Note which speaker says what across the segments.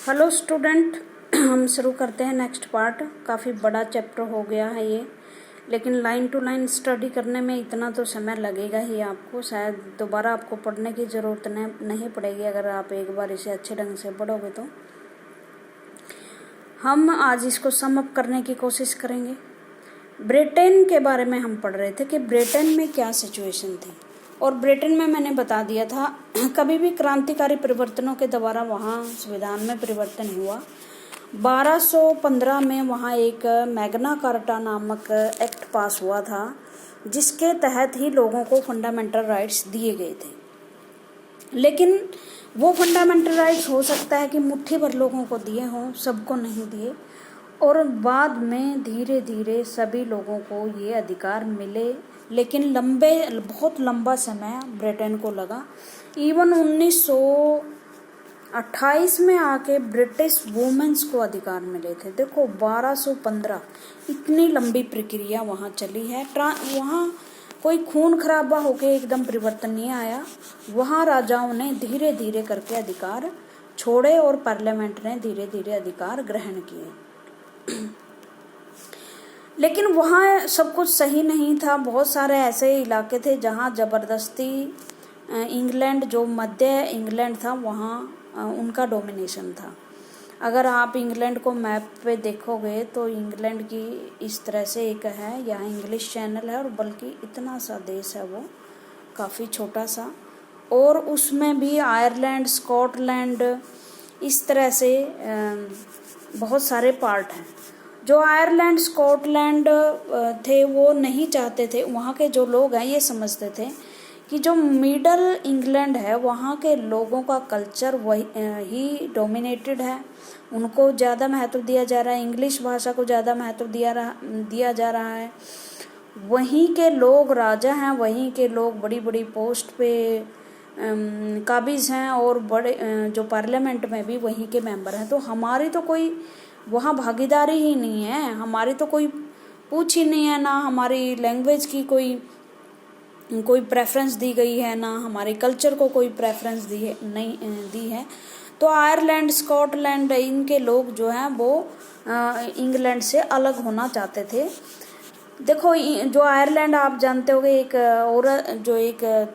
Speaker 1: Hello student, हम शुरू करते हैं नेक्स्ट पार्ट। काफ़ी बड़ा चैप्टर हो गया है ये, लेकिन लाइन टू लाइन स्टडी करने में इतना तो समय लगेगा ही आपको। शायद दोबारा आपको पढ़ने की ज़रूरत नहीं पड़ेगी अगर आप एक बार इसे अच्छे ढंग से पढ़ोगे तो। हम आज इसको सम अप करने की कोशिश करेंगे। ब्रिटेन के बारे में हम पढ़ रहे थे कि ब्रिटेन में क्या सिचुएशन थी, और ब्रिटेन में मैंने बता दिया था कभी भी क्रांतिकारी परिवर्तनों के द्वारा वहाँ संविधान में परिवर्तन हुआ। 1215 में वहाँ एक मैग्ना कार्टा नामक एक्ट पास हुआ था, जिसके तहत ही लोगों को फंडामेंटल राइट्स दिए गए थे। लेकिन वो फंडामेंटल राइट्स हो सकता है कि मुट्ठी भर लोगों को दिए हों, सबको नहीं दिए, और बाद में धीरे धीरे सभी लोगों को ये अधिकार मिले। लेकिन बहुत लंबा समय ब्रिटेन को लगा। इवन 1928 में आके ब्रिटिश वुमेन्स को अधिकार मिले थे। देखो 1215, इतनी लंबी प्रक्रिया वहाँ चली है। वहाँ कोई खून खराबा होके एकदम परिवर्तन नहीं आया। वहाँ राजाओं ने धीरे धीरे करके अधिकार छोड़े और पार्लियामेंट ने धीरे धीरे अधिकार ग्रहण किए। लेकिन वहाँ सब कुछ सही नहीं था। बहुत सारे ऐसे इलाके थे जहाँ जबरदस्ती इंग्लैंड, जो मध्य इंग्लैंड था, वहाँ उनका डोमिनेशन था। अगर आप इंग्लैंड को मैप पे देखोगे तो इंग्लैंड की इस तरह से एक है, यहाँ इंग्लिश चैनल है, और बल्कि इतना सा देश है वो, काफ़ी छोटा सा, और उसमें भी आयरलैंड, स्कॉटलैंड, इस तरह से बहुत सारे पार्ट हैं। जो आयरलैंड, स्कॉटलैंड थे वो नहीं चाहते थे, वहाँ के जो लोग हैं ये समझते थे कि जो मिडल इंग्लैंड है वहाँ के लोगों का कल्चर वही ही डोमिनेटेड है, उनको ज़्यादा महत्व दिया जा रहा है, इंग्लिश भाषा को ज़्यादा महत्व दिया जा रहा है। वहीं के लोग राजा हैं, वहीं के लोग बड़ी बड़ी पोस्ट पे काबिज हैं, और बड़े जो पार्लियामेंट में भी वहीं के मेंबर हैं। तो हमारी तो कोई वहाँ भागीदारी ही नहीं है, हमारी तो कोई पूछ ही नहीं है, ना हमारी लैंग्वेज की कोई प्रेफरेंस दी गई है, ना हमारे कल्चर को कोई प्रेफरेंस दी है। तो आयरलैंड, स्कॉटलैंड, इनके लोग जो हैं वो इंग्लैंड से अलग होना चाहते थे। देखो जो आयरलैंड, आप जानते होगे, एक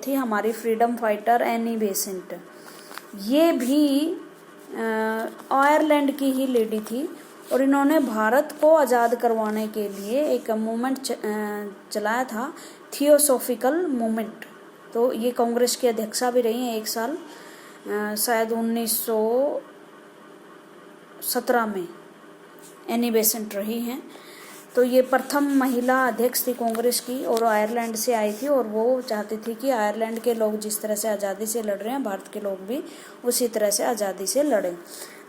Speaker 1: थी हमारी फ्रीडम फाइटर एनी बेसेंट, ये भी आयरलैंड की ही लेडी थी, और इन्होंने भारत को आज़ाद करवाने के लिए एक मूवमेंट चलाया था, थियोसॉफिकल मूवमेंट। तो ये कांग्रेस की अध्यक्षा भी रही हैं एक साल, शायद 1917 में एनी बेसेंट रही हैं। तो ये प्रथम महिला अध्यक्ष थी कांग्रेस की, और आयरलैंड से आई थी, और वो चाहती थी कि आयरलैंड के लोग जिस तरह से आज़ादी से लड़ रहे हैं, भारत के लोग भी उसी तरह से आज़ादी से लड़ें।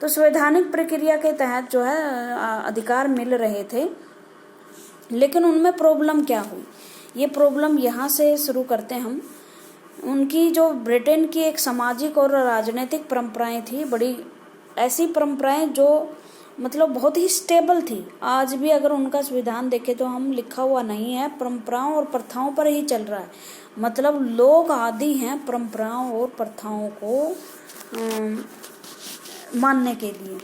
Speaker 1: तो संवैधानिक प्रक्रिया के तहत जो है अधिकार मिल रहे थे। लेकिन उनमें प्रॉब्लम क्या हुई, ये प्रॉब्लम यहाँ से शुरू करते हैं हम। उनकी जो ब्रिटेन की एक सामाजिक और राजनीतिक परंपराएं थी, बड़ी ऐसी परंपराएं जो मतलब बहुत ही स्टेबल थी। आज भी अगर उनका संविधान देखें तो हम लिखा हुआ नहीं है, परंपराओं और प्रथाओं पर ही चल रहा है। मतलब लोग आदी हैं परंपराओं और प्रथाओं को मानने के लिए।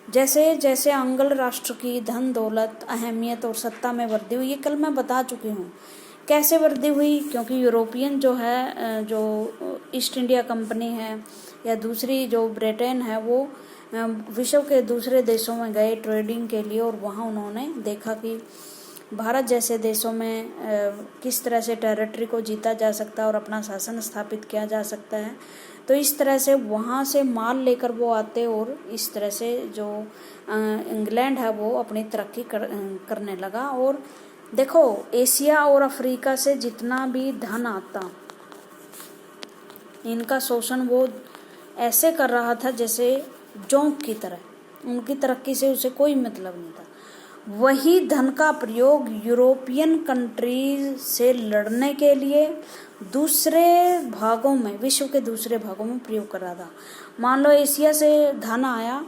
Speaker 1: जैसे जैसे अंग्ल राष्ट्र की धन दौलत, अहमियत और सत्ता में वृद्धि हुई, ये कल मैं बता चुकी हूँ कैसे वृद्धि हुई। क्योंकि यूरोपियन जो है, जो ईस्ट इंडिया कंपनी है या दूसरी जो ब्रिटेन है, वो विश्व के दूसरे देशों में गए ट्रेडिंग के लिए, और वहाँ उन्होंने देखा कि भारत जैसे देशों में किस तरह से टेरिटरी को जीता जा सकता है और अपना शासन स्थापित किया जा सकता है। तो इस तरह से वहाँ से माल लेकर वो आते, और इस तरह से जो इंग्लैंड है वो अपनी तरक्की करने लगा। और देखो एशिया और अफ्रीका से जितना भी धन आता, इनका शोषण वो ऐसे कर रहा था जैसे जोंक की तरह, उनकी तरक्की से उसे कोई मतलब नहीं था। वही धन का प्रयोग यूरोपियन कंट्रीज से लड़ने के लिए दूसरे भागों में, विश्व के दूसरे भागों में प्रयोग कर रहा था। मान लो एशिया से धन आया,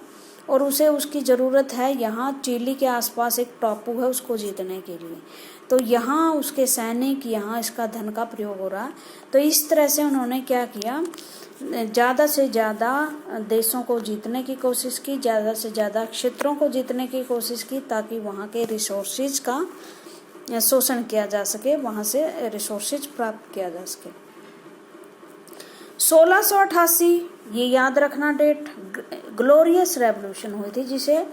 Speaker 1: और उसे उसकी ज़रूरत है यहाँ चिली के आसपास एक टापू है उसको जीतने के लिए। तो यहाँ उसके सैनिक, यहाँ इसका धन का प्रयोग हो रहा है। तो इस तरह से उन्होंने क्या किया, ज़्यादा से ज़्यादा देशों को जीतने की कोशिश की, ज़्यादा से ज़्यादा क्षेत्रों को जीतने की कोशिश की, ताकि वहाँ के रिसोर्सेज का शोषण किया जा सके, वहाँ से रिसोर्सेज प्राप्त किया जा सके। 1688, ये याद रखना डेट, ग्लोरियस रेवोल्यूशन हुई थी, जिसे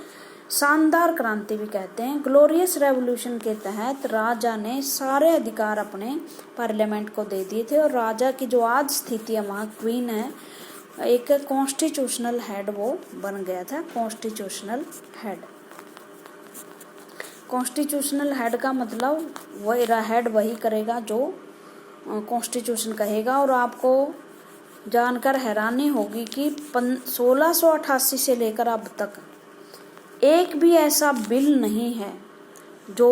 Speaker 1: शानदार क्रांति भी कहते हैं। ग्लोरियस रेवोल्यूशन के तहत राजा ने सारे अधिकार अपने पार्लियामेंट को दे दिए थे, और राजा की जो आज स्थिति है, वहाँ क्वीन है, एक कॉन्स्टिट्यूशनल हेड वो बन गया था। कॉन्स्टिट्यूशनल हेड, कॉन्स्टिट्यूशनल हेड का मतलब वही हेड वही करेगा जो कॉन्स्टिट्यूशन कहेगा। और आपको जानकर हैरानी होगी कि 1688 से लेकर अब तक एक भी ऐसा बिल नहीं है जो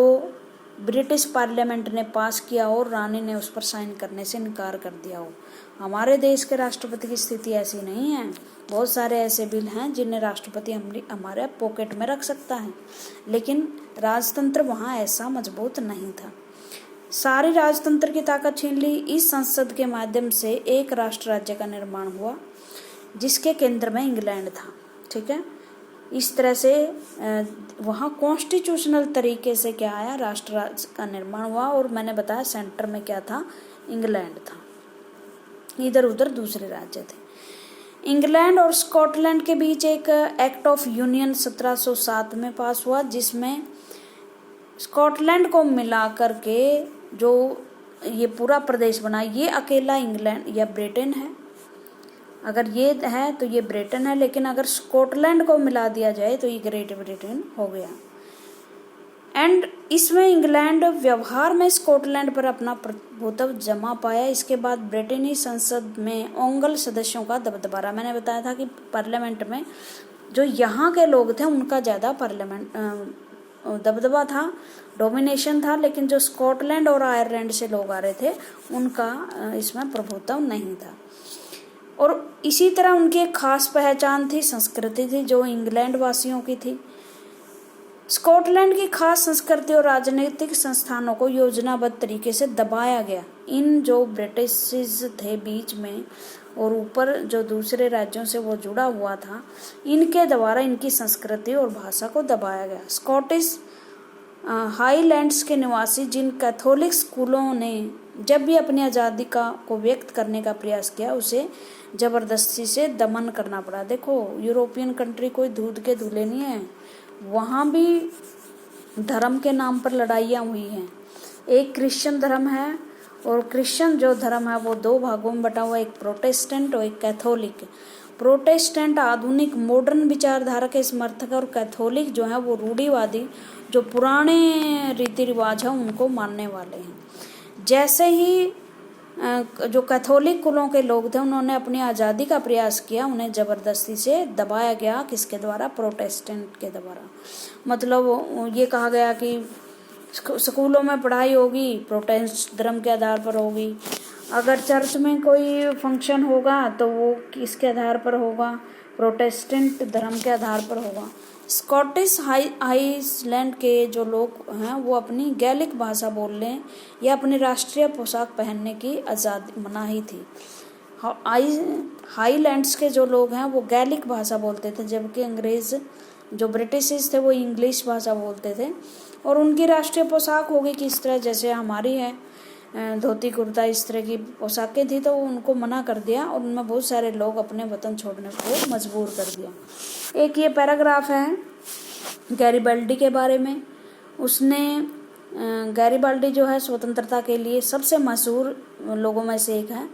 Speaker 1: ब्रिटिश पार्लियामेंट ने पास किया और रानी ने उस पर साइन करने से इनकार कर दिया हो। हमारे देश के राष्ट्रपति की स्थिति ऐसी नहीं है। बहुत सारे ऐसे बिल हैं जिन्हें राष्ट्रपति हमारे पॉकेट में रख सकता है, लेकिन राजतंत्र वहाँ ऐसा मजबूत नहीं था। सारी राजतंत्र की ताकत छीन ली। इस संसद के माध्यम से एक राष्ट्र राज्य का निर्माण हुआ, जिसके केंद्र में इंग्लैंड था। ठीक है, इस तरह से वहाँ कॉन्स्टिट्यूशनल तरीके से क्या आया, राष्ट्र राज्य का निर्माण हुआ। और मैंने बताया सेंटर में क्या था, इंग्लैंड था, इधर उधर दूसरे राज्य थे। इंग्लैंड और स्कॉटलैंड के बीच एक एक्ट ऑफ यूनियन 1707 में पास हुआ, जिसमें स्कॉटलैंड को मिला करके जो ये पूरा प्रदेश बना, ये अकेला इंग्लैंड या ब्रिटेन है। अगर ये है तो ये ब्रिटेन है, लेकिन अगर स्कॉटलैंड को मिला दिया जाए तो ये ग्रेट ब्रिटेन हो गया। एंड इसमें इंग्लैंड व्यवहार में स्कॉटलैंड पर अपना प्रभुत्व जमा पाया। इसके बाद ब्रिटेनी संसद में ओंगल सदस्यों का दबदबा रहा। मैंने बताया था कि पार्लियामेंट में जो यहाँ के लोग थे उनका ज़्यादा पार्लियामेंट दबदबा था, डोमिनेशन था, लेकिन जो स्कॉटलैंड और आयरलैंड से लोग आ रहे थे उनका इसमें प्रभुत्व नहीं था। और इसी तरह उनकी एक खास पहचान थी, संस्कृति थी, जो इंग्लैंड वासियों की थी। स्कॉटलैंड की खास संस्कृति और राजनीतिक संस्थानों को योजनाबद्ध तरीके से दबाया गया। इन जो ब्रिटिश थे बीच में और ऊपर जो दूसरे राज्यों से वो जुड़ा हुआ था, इनके द्वारा इनकी संस्कृति और भाषा को दबाया गया। स्कॉटिश हाईलैंड्स के निवासी जिन कैथोलिक स्कूलों ने जब भी अपनी आज़ादी को व्यक्त करने का प्रयास किया, उसे जबरदस्ती से दमन करना पड़ा। देखो, यूरोपियन कंट्री कोई दूध के दूल्हे नहीं है, वहाँ भी धर्म के नाम पर लड़ाइयाँ हुई हैं। एक क्रिश्चियन धर्म है, और क्रिश्चियन जो धर्म है वो दो भागों में बटा हुआ, एक प्रोटेस्टेंट और एक कैथोलिक। प्रोटेस्टेंट आधुनिक मॉडर्न विचारधारा के समर्थक, और कैथोलिक जो है वो रूढ़िवादी, जो पुराने रीति रिवाज है उनको मानने वाले हैं। जैसे ही जो कैथोलिक कुलों के लोग थे उन्होंने अपनी आज़ादी का प्रयास किया, उन्हें ज़बरदस्ती से दबाया गया। किसके द्वारा? प्रोटेस्टेंट के द्वारा। मतलब ये कहा गया कि स्कूलों में पढ़ाई होगी प्रोटेस्टेंट धर्म के आधार पर होगी, अगर चर्च में कोई फंक्शन होगा तो वो किसके आधार पर होगा? प्रोटेस्टेंट धर्म के आधार पर होगा। स्कॉटिश आइलैंड के जो लोग हैं वो अपनी गैलिक भाषा बोलने या अपनी राष्ट्रीय पोशाक पहनने की आज़ादी मनाही थी। हाईलैंड्स के जो लोग हैं वो गैलिक भाषा बोलते थे, जबकि अंग्रेज़ जो ब्रिटिश थे वो इंग्लिश भाषा बोलते थे। और उनकी राष्ट्रीय पोशाक होगी किस तरह, जैसे हमारी है धोती कुर्ता, इस तरह की पोशाकें थी, तो उनको मना कर दिया और उनमें बहुत सारे लोग अपने वतन छोड़ने को मजबूर कर दिया। एक ये पैराग्राफ है गैरिबाल्डी के बारे में। उसने गैरिबाल्डी जो है स्वतंत्रता के लिए सबसे मशहूर लोगों में से एक है।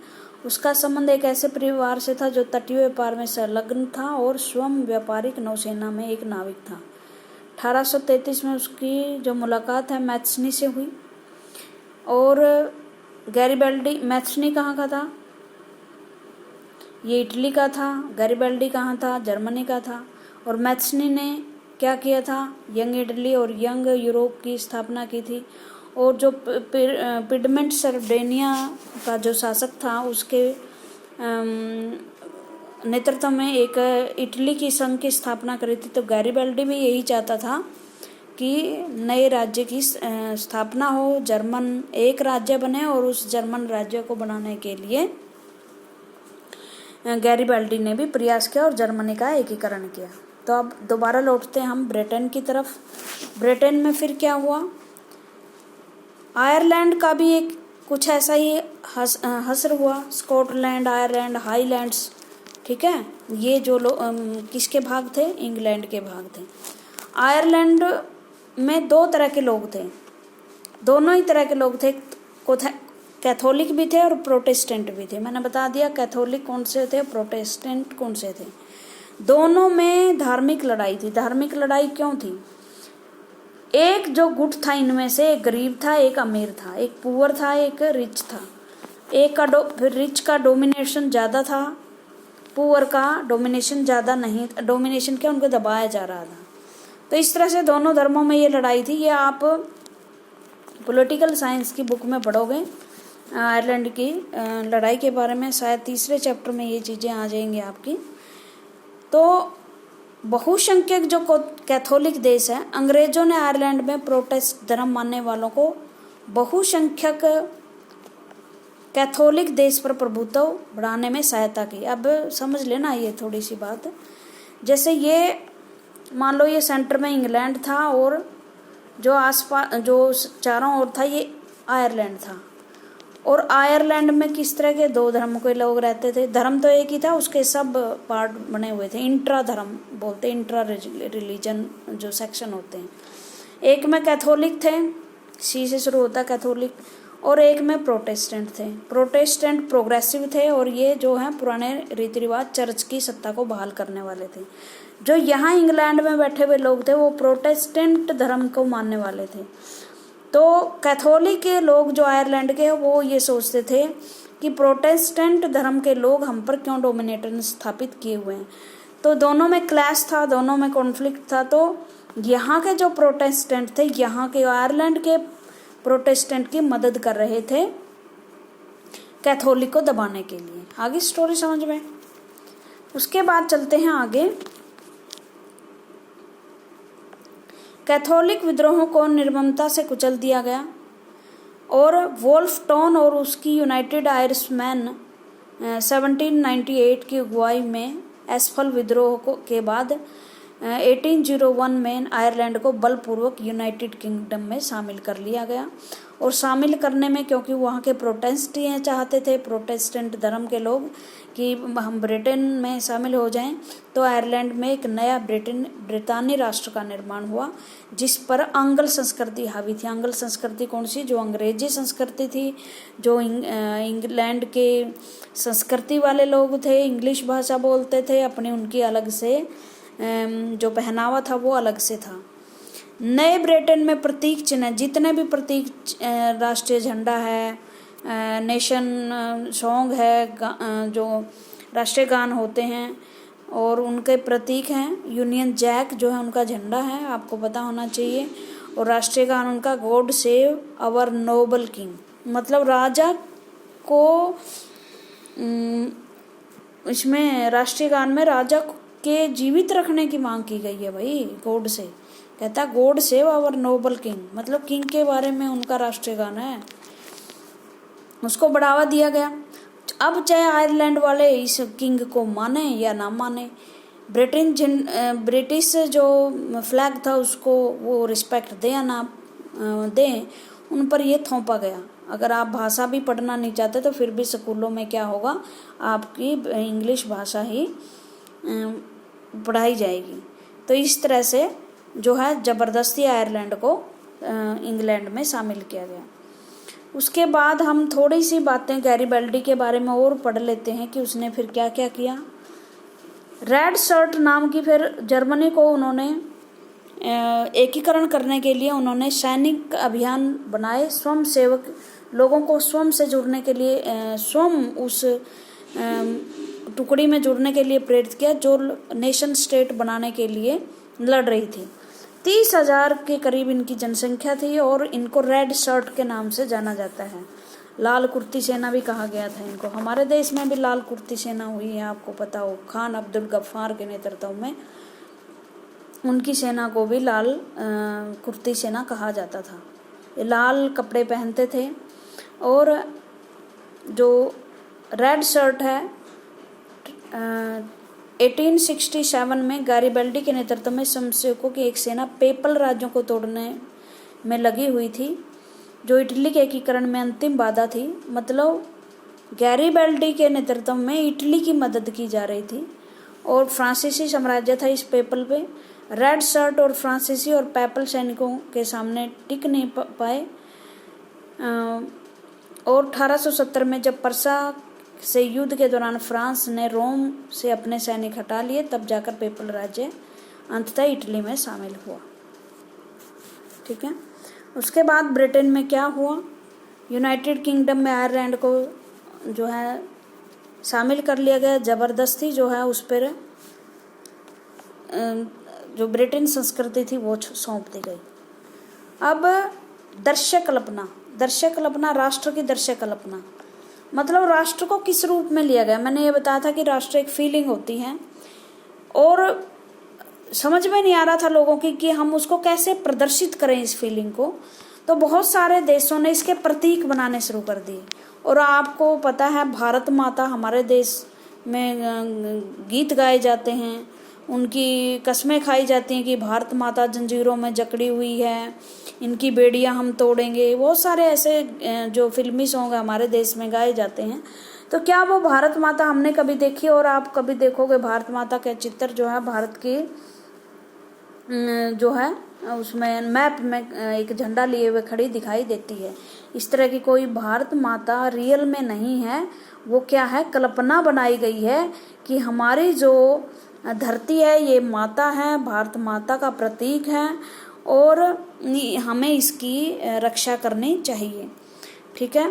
Speaker 1: उसका संबंध एक ऐसे परिवार से था जो तटीय व्यापार में संलग्न था और स्वयं व्यापारिक नौसेना में एक नाविक था। 1833 में उसकी जो मुलाकात है मैथ्सनी से हुई। और गैरिबाल्डी, मैथ्सनी कहाँ का था? ये इटली का था। गैरिबाल्डी कहाँ था? जर्मनी का था। और मैथ्सनी ने क्या किया था? यंग इटली और यंग यूरोप की स्थापना की थी। और जो पिडमेंट सर्डेनिया का जो शासक था उसके नेतृत्व में एक इटली की संघ की स्थापना करी थी। तो गैरिबाल्डी भी यही चाहता था कि नए राज्य की स्थापना हो, जर्मन एक राज्य बने, और उस जर्मन राज्य को बनाने के लिए गैरिबाल्डी ने भी प्रयास किया और जर्मनी का एकीकरण किया। तो अब दोबारा लौटते हैं हम ब्रिटेन की तरफ। ब्रिटेन में फिर क्या हुआ, आयरलैंड का भी एक कुछ ऐसा ही हसर हुआ। स्कॉटलैंड, आयरलैंड, हाईलैंड्स, ठीक है, ये जो लोग किसके भाग थे, इंग्लैंड के भाग थे। आयरलैंड में दो तरह के लोग थे, दोनों ही तरह के लोग थे, कैथोलिक भी थे और प्रोटेस्टेंट भी थे। मैंने बता दिया कैथोलिक कौन से थे, प्रोटेस्टेंट कौन से थे। दोनों में धार्मिक लड़ाई थी। धार्मिक लड़ाई क्यों थी, एक जो गुट था इनमें से, एक गरीब था एक अमीर था, एक पुअर था एक रिच था। एक का फिर रिच का डोमिनेशन ज़्यादा था, पुअर का डोमिनेशन ज़्यादा नहीं, डोमिनेशन क्या उनको दबाया जा रहा था। तो इस तरह से दोनों धर्मों में ये लड़ाई थी। ये आप पॉलिटिकल साइंस की बुक में पढ़ोगे, आयरलैंड की लड़ाई के बारे में, शायद तीसरे चैप्टर में ये चीज़ें आ जाएंगी आपकी। तो बहुसंख्यक जो कैथोलिक देश है, अंग्रेजों ने आयरलैंड में प्रोटेस्ट धर्म मानने वालों को बहुसंख्यक कैथोलिक देश पर प्रभुत्व बढ़ाने में सहायता की। अब समझ लेना ये थोड़ी सी बात, जैसे ये मान लो ये सेंटर में इंग्लैंड था और जो आसपास जो चारों ओर था ये आयरलैंड था, और आयरलैंड में किस तरह के दो धर्म के लोग रहते थे। धर्म तो एक ही था, उसके सब पार्ट बने हुए थे, इंट्रा धर्म बोलते, इंट्रा रिलीजन जो सेक्शन होते हैं। एक में कैथोलिक थे, सी से शुरू होता कैथोलिक, और एक में प्रोटेस्टेंट थे। प्रोटेस्टेंट प्रोग्रेसिव थे और ये जो है पुराने रीति रिवाज चर्च की सत्ता को बहाल करने वाले थे। जो यहाँ इंग्लैंड में बैठे हुए लोग थे वो प्रोटेस्टेंट धर्म को मानने वाले थे। तो कैथोलिक के लोग जो आयरलैंड के वो ये सोचते थे कि प्रोटेस्टेंट धर्म के लोग हम पर क्यों डोमिनेटर स्थापित किए हुए हैं। तो दोनों में क्लैश था, दोनों में कॉन्फ्लिक्ट था। तो यहाँ के जो प्रोटेस्टेंट थे, यहाँ के आयरलैंड के प्रोटेस्टेंट की मदद कर रहे थे कैथोलिक को दबाने के लिए। आगे स्टोरी समझ में। उसके बाद चलते हैं आगे। कैथोलिक विद्रोहों को निर्ममता से कुचल दिया गया और वोल्फ टाउन और उसकी यूनाइटेड आयरिशमैन 1798 की अगुवाई में एसफल विद्रोह के बाद 1801 में आयरलैंड को बलपूर्वक यूनाइटेड किंगडम में शामिल कर लिया गया। और शामिल करने में क्योंकि वहाँ के प्रोटेस्टेंट चाहते थे, प्रोटेस्टेंट धर्म के लोग, कि हम ब्रिटेन में शामिल हो जाएं, तो आयरलैंड में एक नया ब्रितानी राष्ट्र का निर्माण हुआ जिस पर आंग्ल संस्कृति हावी थी। आंग्ल संस्कृति कौन सी, जो अंग्रेजी संस्कृति थी, जो इंग्लैंड के संस्कृति वाले लोग थे, इंग्लिश भाषा बोलते थे, अपनी उनकी अलग से जो पहनावा था वो अलग से था। नए ब्रिटेन में प्रतीक चिन्ह, जितने भी प्रतीक, राष्ट्रीय झंडा है, नेशन सॉन्ग है, जो राष्ट्रीय गान होते हैं और उनके प्रतीक हैं। यूनियन जैक जो है उनका झंडा है, आपको पता होना चाहिए। और राष्ट्रीय गान उनका God save our noble king, मतलब राजा को, इसमें राष्ट्रीय गान में राजा के जीवित रखने की मांग की गई है भाई, गॉड से। कहता God save our noble king, मतलब किंग के बारे में उनका राष्ट्रीय गान है, उसको बढ़ावा दिया गया। अब चाहे आयरलैंड वाले इस किंग को माने या ना माने, ब्रिटिश जो फ्लैग था उसको वो रिस्पेक्ट दे या ना दे, उन पर ये थोपा गया। अगर आप भाषा भी पढ़ना नहीं चाहते तो फिर भी स्कूलों में क्या होगा, आपकी इंग्लिश भाषा ही पढ़ाई जाएगी। तो इस तरह से जो है ज़बरदस्ती आयरलैंड को इंग्लैंड में शामिल किया गया। उसके बाद हम थोड़ी सी बातें गैरिबाल्डी के बारे में और पढ़ लेते हैं कि उसने फिर क्या क्या किया। रेड शर्ट नाम की फिर जर्मनी को उन्होंने एकीकरण करने के लिए उन्होंने सैनिक अभियान बनाए, स्वयं सेवक लोगों को स्वयं से जुड़ने के लिए, स्वयं उस टुकड़ी में जुड़ने के लिए प्रेरित किया जो नेशन स्टेट बनाने के लिए लड़ रही थी। 30,000 के करीब इनकी जनसंख्या थी और इनको रेड शर्ट के नाम से जाना जाता है। लाल कुर्ती सेना भी कहा गया था इनको। हमारे देश में भी लाल कुर्ती सेना हुई है, आपको पता हो, खान अब्दुल गफ्फार के नेतृत्व में उनकी सेना को भी लाल कुर्ती सेना कहा जाता था। ये लाल कपड़े पहनते थे और जो रेड शर्ट है 1867 में गैरिबल्डी के नेतृत्व में समर्शकों की एक सेना पेपल राज्यों को तोड़ने में लगी हुई थी, जो इटली के एकीकरण में अंतिम बाधा थी। मतलब गैरिबल्डी के नेतृत्व में इटली की मदद की जा रही थी और फ्रांसीसी साम्राज्य था इस पेपल पे। रेड शर्ट और फ्रांसीसी और पेपल सैनिकों के सामने टिक नहीं पाए और 1870 में जब पर्सा से युद्ध के दौरान फ्रांस ने रोम से अपने सैनिक हटा लिए, तब जाकर पेपल राज्य अंततः इटली में शामिल हुआ। ठीक है, उसके बाद ब्रिटेन में क्या हुआ, यूनाइटेड किंगडम में आयरलैंड को जो है शामिल कर लिया गया, ज़बरदस्ती जो है उस पर जो ब्रिटेन संस्कृति थी वो सौंप दी गई। अब दर्शक कल्पना, राष्ट्र की दर्शक कल्पना, मतलब राष्ट्र को किस रूप में लिया गया। मैंने ये बताया था कि राष्ट्र एक फीलिंग होती है और समझ में नहीं आ रहा था लोगों की कि हम उसको कैसे प्रदर्शित करें इस फीलिंग को, तो बहुत सारे देशों ने इसके प्रतीक बनाने शुरू कर दिए। और आपको पता है भारत माता, हमारे देश में गीत गाए जाते हैं, उनकी कस्में खाई जाती हैं कि भारत माता जंजीरों में जकड़ी हुई है, इनकी बेड़ियां हम तोड़ेंगे। बहुत सारे ऐसे जो फिल्मी सॉन्ग हमारे देश में गाए जाते हैं। तो क्या वो भारत माता हमने कभी देखी? और आप कभी देखोगे भारत माता का चित्र जो है भारत की जो है उसमें मैप में एक झंडा लिए हुए खड़ी दिखाई देती है। इस तरह की कोई भारत माता रियल में नहीं है, वो क्या है, कल्पना बनाई गई है कि हमारी जो धरती है ये माता है, भारत माता का प्रतीक है और हमें इसकी रक्षा करनी चाहिए। ठीक है,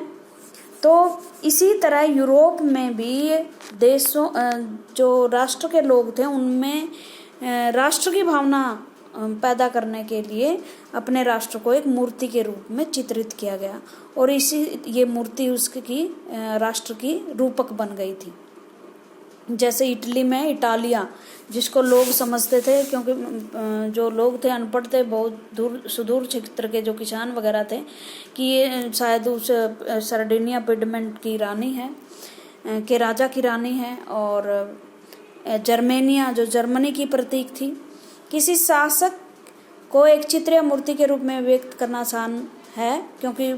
Speaker 1: तो इसी तरह यूरोप में भी देशों जो राष्ट्र के लोग थे उनमें राष्ट्र की भावना पैदा करने के लिए अपने राष्ट्र को एक मूर्ति के रूप में चित्रित किया गया और ये मूर्ति उसकी राष्ट्र की रूपक बन गई थी। जैसे इटली में इटालिया, जिसको लोग समझते थे, क्योंकि जो लोग थे अनपढ़ थे, बहुत दूर सुदूर क्षेत्र के जो किसान वगैरह थे, कि ये शायद उस सर्डिनिया पिडमेंट की रानी है, के राजा की रानी है, और जर्मेनिया जो जर्मनी की प्रतीक थी। किसी शासक को एक चित्र या मूर्ति के रूप में व्यक्त करना आसान है, क्योंकि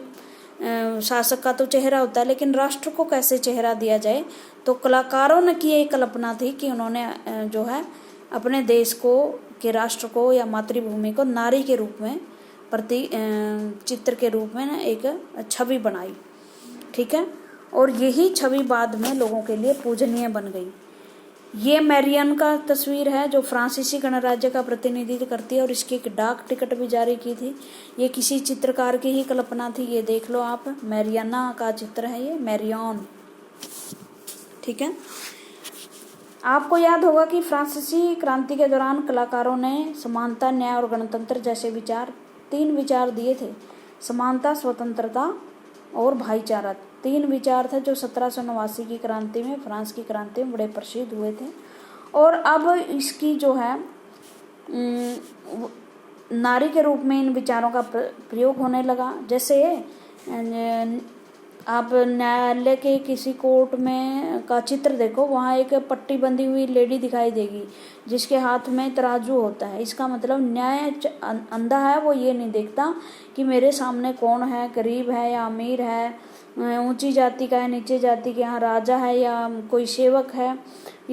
Speaker 1: शासक का तो चेहरा होता है, लेकिन राष्ट्र को कैसे चेहरा दिया जाए। तो कलाकारों ने की एक कल्पना थी कि उन्होंने जो है अपने देश को, के राष्ट्र को या मातृभूमि को नारी के रूप में चित्र के रूप में एक छवि बनाई। ठीक है, और यही छवि बाद में लोगों के लिए पूजनीय बन गई। ये मैरियन का तस्वीर है जो फ्रांसीसी गणराज्य का प्रतिनिधित्व करती है और इसकी एक डाक टिकट भी जारी की थी। ये किसी चित्रकार की ही कल्पना थी, ये देख लो आप, मैरियाना का चित्र है ये, मैरियन। ठीक है, आपको याद होगा कि फ्रांसीसी क्रांति के दौरान कलाकारों ने समानता, न्याय और गणतंत्र जैसे तीन विचार दिए थे। समानता, स्वतंत्रता और भाईचारा, तीन विचार थे जो 1789 की क्रांति में, फ्रांस की क्रांति में बड़े प्रसिद्ध हुए थे। और अब इसकी जो है नारी के रूप में इन विचारों का प्रयोग होने लगा। जैसे आप न्यायालय के किसी कोर्ट में का चित्र देखो, वहाँ एक पट्टी बंधी हुई लेडी दिखाई देगी जिसके हाथ में तराजू होता है। इसका मतलब न्याय अंधा है, वो ये नहीं देखता कि मेरे सामने कौन है, गरीब है या अमीर है, ऊंची जाति का है, नीचे जाति के, यहाँ राजा है या कोई सेवक है,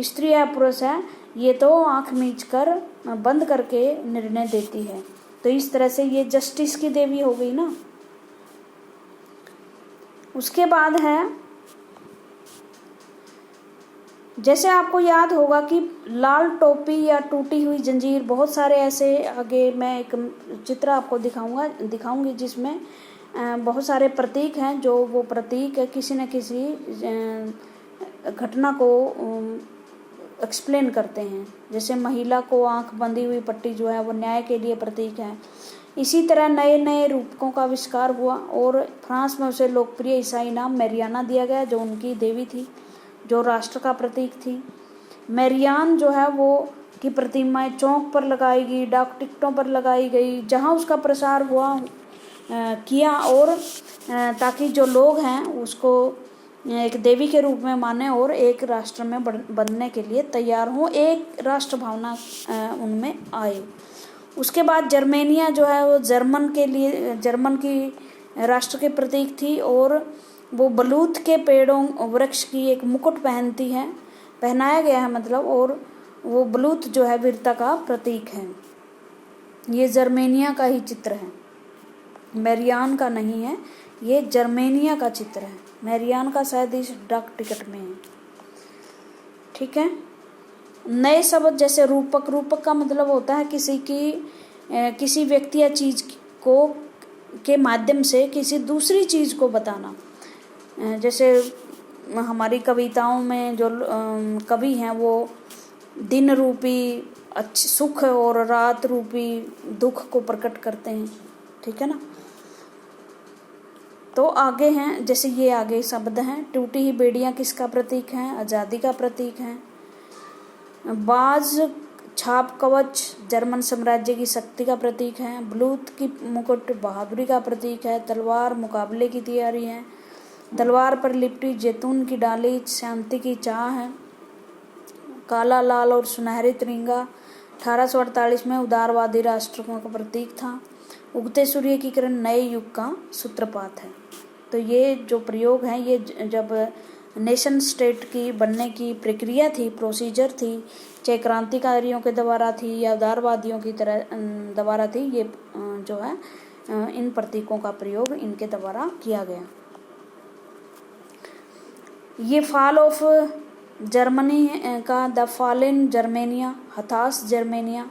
Speaker 1: स्त्री या पुरुष है, ये तो आंख मीच कर बंद करके निर्णय देती है। तो इस तरह से ये जस्टिस की देवी हो गई ना। उसके बाद है, जैसे आपको याद होगा कि लाल टोपी या टूटी हुई जंजीर, बहुत सारे ऐसे, आगे मैं एक चित्र आपको दिखाऊंगी जिसमें बहुत सारे प्रतीक हैं, जो वो प्रतीक किसी न किसी घटना को एक्सप्लेन करते हैं। जैसे महिला को आंख बंधी हुई पट्टी जो है वो न्याय के लिए प्रतीक है, इसी तरह नए नए रूपकों का आविष्कार हुआ और फ्रांस में उसे लोकप्रिय ईसाई नाम मैरियाना दिया गया, जो उनकी देवी थी, जो राष्ट्र का प्रतीक थी। मैरियान जो है वो की प्रतिमाएं चौक पर लगाई गई, डाक टिकटों पर लगाई गई, जहां उसका प्रसार हुआ किया, और ताकि जो लोग हैं उसको एक देवी के रूप में माने और एक राष्ट्र में बनने के लिए तैयार हों, एक राष्ट्र भावना उनमें आए। उसके बाद जर्मेनिया जो है वो जर्मन की राष्ट्र के प्रतीक थी, और वो बलूत के पेड़ों वृक्ष की एक मुकुट पहनाया गया है मतलब, और वो बलूत जो है वीरता का प्रतीक है। ये जर्मेनिया का ही चित्र है, मैरियान का नहीं है, ये जर्मेनिया का चित्र है। मैरियान का शायद इस डाक टिकट में है। ठीक है। नए शब्द जैसे रूपक का मतलब होता है किसी व्यक्ति या चीज को के माध्यम से किसी दूसरी चीज को बताना। जैसे हमारी कविताओं में जो कवि हैं वो दिन रूपी सुख और रात रूपी दुख को प्रकट करते हैं। ठीक है ना। तो आगे हैं, जैसे ये आगे शब्द हैं, टूटी ही बेड़ियां किसका प्रतीक हैं? आज़ादी का प्रतीक हैं। बाज छाप कवच जर्मन साम्राज्य की शक्ति का प्रतीक है। ब्लूत की मुकुट बहादुरी का प्रतीक है। तलवार मुकाबले की तैयारी है। तलवार पर लिपटी जैतून की डाली शांति की चाह है। काला लाल और सुनहरी तिरंगा 1848 में उदारवादी राष्ट्रों का प्रतीक था। उगते सूर्य की किरण नए युग का सूत्रपात है। तो ये जो प्रयोग है ये जब नेशन स्टेट की बनने की प्रक्रिया थी, प्रोसीजर थी, चाहे क्रांतिकारियों के द्वारा थी या उदारवादियों की तरह द्वारा थी, ये जो है इन प्रतीकों का प्रयोग इनके द्वारा किया गया। ये फॉल ऑफ जर्मनी का द फॉल इन जर्मेनिया, हताश जर्मेनिया,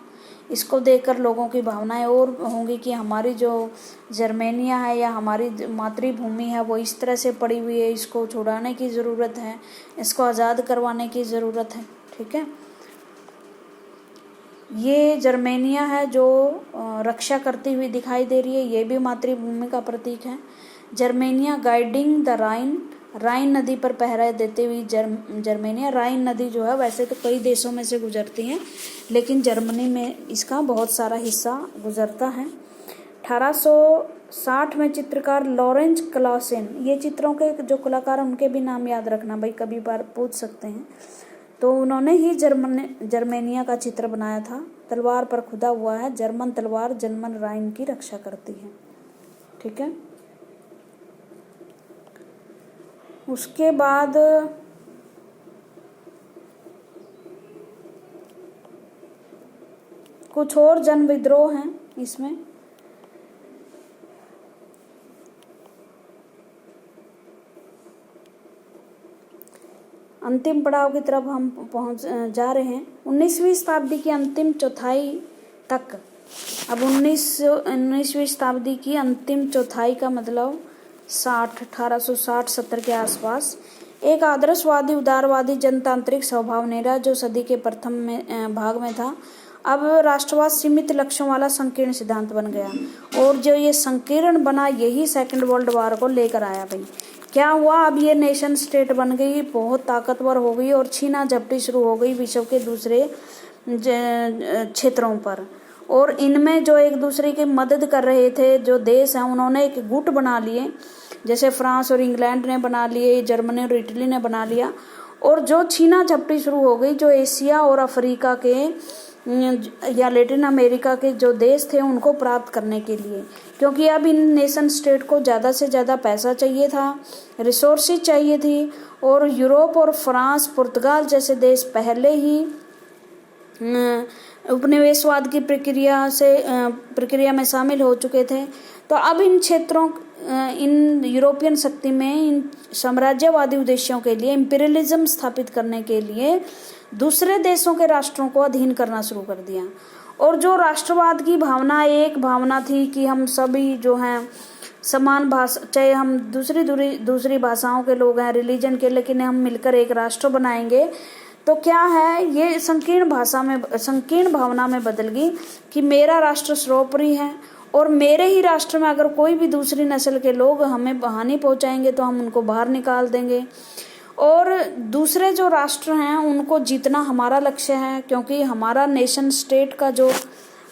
Speaker 1: इसको देखकर लोगों की भावनाएं और होंगी कि हमारी जो जर्मेनिया है या हमारी मातृभूमि है वो इस तरह से पड़ी हुई है, इसको छुड़ाने की ज़रूरत है, इसको आज़ाद करवाने की ज़रूरत है। ठीक है। ये जर्मेनिया है जो रक्षा करती हुई दिखाई दे रही है, ये भी मातृभूमि का प्रतीक है। जर्मेनिया गाइडिंग द राइन नदी पर पहरा देते हुई जर्मेनिया। राइन नदी जो है वैसे तो कई देशों में से गुजरती है, लेकिन जर्मनी में इसका बहुत सारा हिस्सा गुजरता है। 1860 में चित्रकार लॉरेंज क्लासेन, ये चित्रों के जो कलाकार उनके भी नाम याद रखना भाई, कभी बार पूछ सकते हैं। तो उन्होंने ही जर्मेनिया का चित्र बनाया था। तलवार पर खुदा हुआ है, जर्मन तलवार जर्मन राइन की रक्षा करती है। ठीक है। उसके बाद कुछ और जन विद्रोह हैं इसमें। अंतिम पड़ाव की तरफ हम पहुंच जा रहे हैं। 19वीं शताब्दी की अंतिम चौथाई तक। अब 19वीं शताब्दी की अंतिम चौथाई का मतलब 1860-70 के आसपास एक आदर्शवादी उदारवादी जनतांत्रिक स्वभाव ने रहा, जो सदी के प्रथम भाग में था। अब राष्ट्रवाद सीमित लक्ष्यों वाला संकीर्ण सिद्धांत बन गया, और जो ये संकीर्ण बना यही सेकंड वर्ल्ड वॉर को लेकर आया। भाई क्या हुआ, अब ये नेशन स्टेट बन गई, बहुत ताकतवर हो गई और छीना झपटी शुरू हो गई विश्व के दूसरे क्षेत्रों पर। और इनमें जो एक दूसरे की मदद कर रहे थे जो देश हैं, उन्होंने एक गुट बना लिए, जैसे फ्रांस और इंग्लैंड ने बना लिए, जर्मनी और इटली ने बना लिया। और जो छीना झपटी शुरू हो गई, जो एशिया और अफ्रीका के या लैटिन अमेरिका के जो देश थे उनको प्राप्त करने के लिए, क्योंकि अब इन नेशन स्टेट को ज़्यादा से ज़्यादा पैसा चाहिए था, रिसोर्सेज चाहिए थी। और यूरोप और फ्रांस, पुर्तगाल जैसे देश पहले ही उपनिवेशवाद की प्रक्रिया में शामिल हो चुके थे। तो अब इन क्षेत्रों, इन यूरोपियन शक्ति में इन साम्राज्यवादी उद्देश्यों के लिए, इंपीरियलिज्म स्थापित करने के लिए दूसरे देशों के राष्ट्रों को अधीन करना शुरू कर दिया। और जो राष्ट्रवाद की भावना एक भावना थी कि हम सभी जो हैं समान भाषा, चाहे हम दूसरी भाषाओं के लोग हैं, रिलीजन के, लेकिन हम मिलकर एक राष्ट्र बनाएंगे। तो क्या है, ये संकीर्ण भावना में बदल गई कि मेरा राष्ट्र सर्वोपरि है और मेरे ही राष्ट्र में अगर कोई भी दूसरी नस्ल के लोग हमें हानि पहुंचाएंगे तो हम उनको बाहर निकाल देंगे। और दूसरे जो राष्ट्र हैं उनको जीतना हमारा लक्ष्य है, क्योंकि हमारा नेशन स्टेट का जो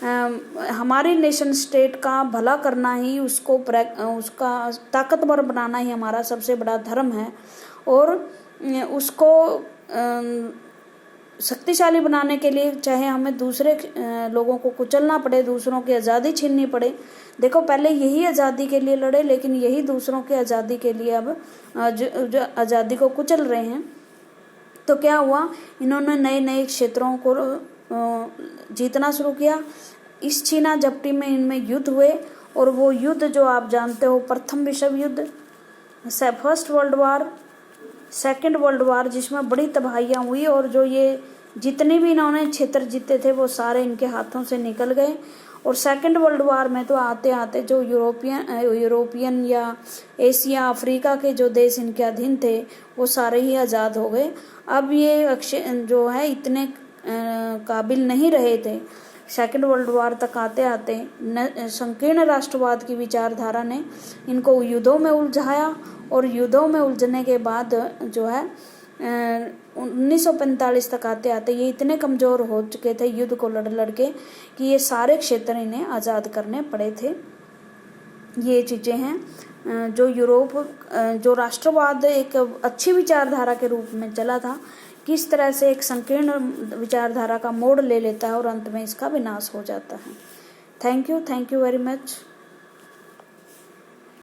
Speaker 1: हमारी नेशन स्टेट का भला करना ही उसका ताकतवर बनाना ही हमारा सबसे बड़ा धर्म है। और उसको शक्तिशाली बनाने के लिए चाहे हमें दूसरे लोगों को कुचलना पड़े, दूसरों की आज़ादी छीननी पड़े। देखो पहले यही आज़ादी के लिए लड़े, लेकिन यही दूसरों की आज़ादी के लिए अब आज़ादी को कुचल रहे हैं। तो क्या हुआ, इन्होंने नए नए क्षेत्रों को जीतना शुरू किया। इस छीना झपटी में इनमें युद्ध हुए, और वो युद्ध जो आप जानते हो, प्रथम विश्व युद्ध, first world war, second world war, जिसमें बड़ी तबाहियाँ हुई। और जो ये जितने भी इन्होंने क्षेत्र जीते थे वो सारे इनके हाथों से निकल गए। और सेकेंड वर्ल्ड वार में तो आते आते जो यूरोपियन या एशिया अफ्रीका के जो देश इनके अधीन थे वो सारे ही आज़ाद हो गए। अब ये जो है इतने काबिल नहीं रहे थे। सेकेंड वर्ल्ड वार तक आते आते संकीर्ण राष्ट्रवाद की विचारधारा ने इनको युद्धों में उलझाया, और युद्धों में उलझने के बाद जो है 1945 तक आते आते ये इतने कमज़ोर हो चुके थे युद्ध को लड़ लड़ के कि ये सारे क्षेत्र इन्हें आज़ाद करने पड़े थे। ये चीज़ें हैं जो जो राष्ट्रवाद एक अच्छी विचारधारा के रूप में चला था, किस तरह से एक संकीर्ण विचारधारा का मोड़ ले लेता है और अंत में इसका विनाश हो जाता है। Thank you very much.